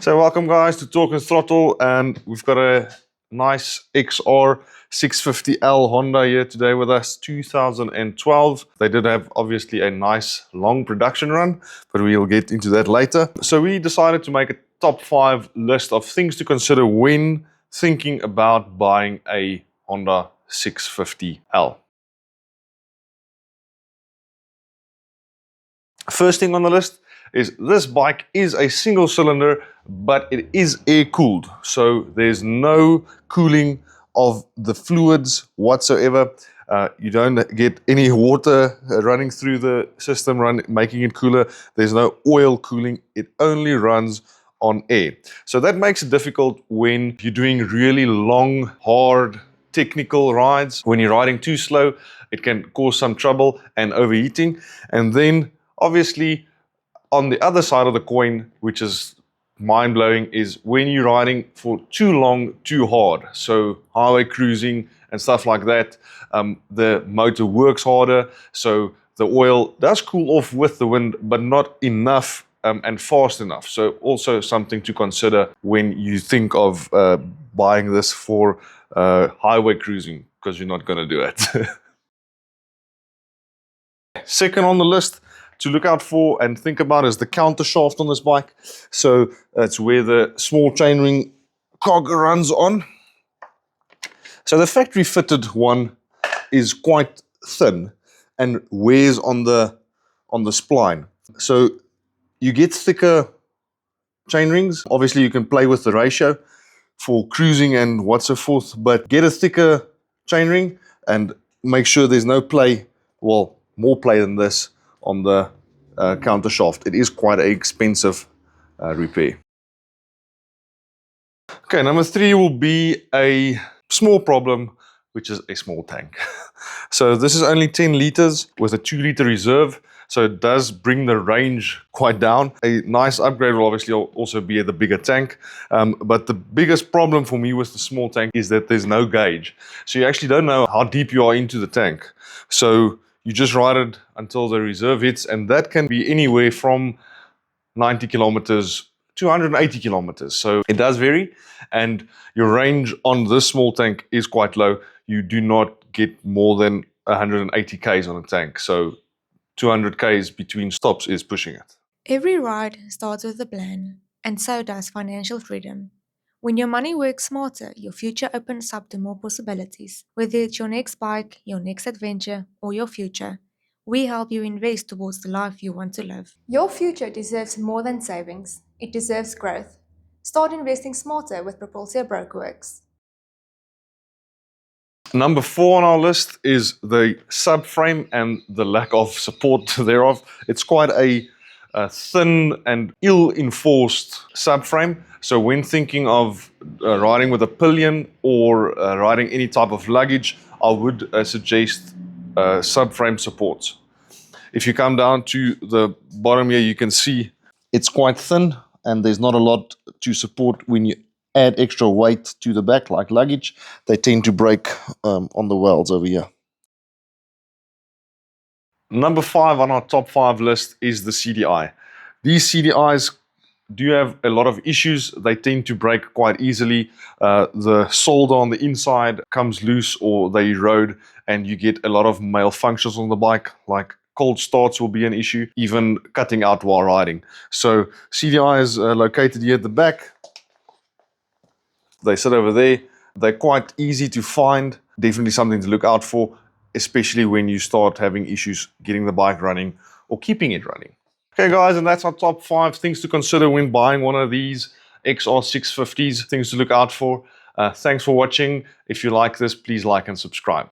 So welcome guys to Talk and Throttle, and we've got a nice XR 650L Honda here today with us, 2012. They did have obviously a nice long production run, but we'll get into that later. So we decided to make a top 5 list of things to consider when thinking about buying a Honda 650L. First thing on the list is this bike is a single cylinder, but it is air cooled. So there's no cooling of the fluids whatsoever. You don't get any water running through the system, making it cooler. There's no oil cooling. It only runs on air. So that makes it difficult when you're doing really long, hard, technical rides. When you're riding too slow, it can cause some trouble and overheating. And then obviously, on the other side of the coin, which is mind-blowing, is when you're riding for too long, too hard. So highway cruising and stuff like that, the motor works harder, so the oil does cool off with the wind, but not enough and fast enough. So also something to consider when you think of buying this for highway cruising, because you're not going to do it. Second on the list to look out for and think about is the counter shaft on this bike. So it's where the small chainring cog runs on. So the factory fitted one is quite thin and wears on the spline. So you get thicker chainrings. Obviously you can play with the ratio for cruising and what so forth, but get a thicker chainring and make sure there's no play, well, more play than this on the counter shaft. It is quite an expensive repair. Okay, number 3 will be a small problem, which is a small tank. So this is only 10 liters with a 2-liter reserve, so it does bring the range quite down. A nice upgrade will obviously also be the bigger tank, but the biggest problem for me with the small tank is that there's no gauge. So you actually don't know how deep you are into the tank. So you just ride it until the reserve hits, and that can be anywhere from 90 kilometers to 180 kilometers. So it does vary, and your range on this small tank is quite low. You do not get more than 180 Ks on a tank. So 200 Ks between stops is pushing it. Every ride starts with a plan, and so does financial freedom. When your money works smarter, your future opens up to more possibilities. Whether it's your next bike, your next adventure, or your future, we help you invest towards the life you want to live. Your future deserves more than savings. It deserves growth. Start investing smarter with Propulsio Brokerworks. Number 4 on our list is the subframe and the lack of support thereof. It's quite a thin and ill-enforced subframe. So when thinking of riding with a pillion or riding any type of luggage, I would suggest subframe supports. If you come down to the bottom here, you can see it's quite thin and there's not a lot to support. When you add extra weight to the back, like luggage, they tend to break on the welds over here. Number 5 on our top 5 list is the CDI. These CDIs do have a lot of issues. They tend to break quite easily. The solder on the inside comes loose or they erode, and you get a lot of malfunctions on the bike, like cold starts will be an issue, even cutting out while riding. So CDI is located here at the back. They sit over there. They're quite easy to find. Definitely something to look out for, especially when you start having issues getting the bike running or keeping it running. Okay guys, and that's our top 5 things to consider when buying one of these XR 650s, things to look out for. Thanks for watching. If you like this, please like and subscribe.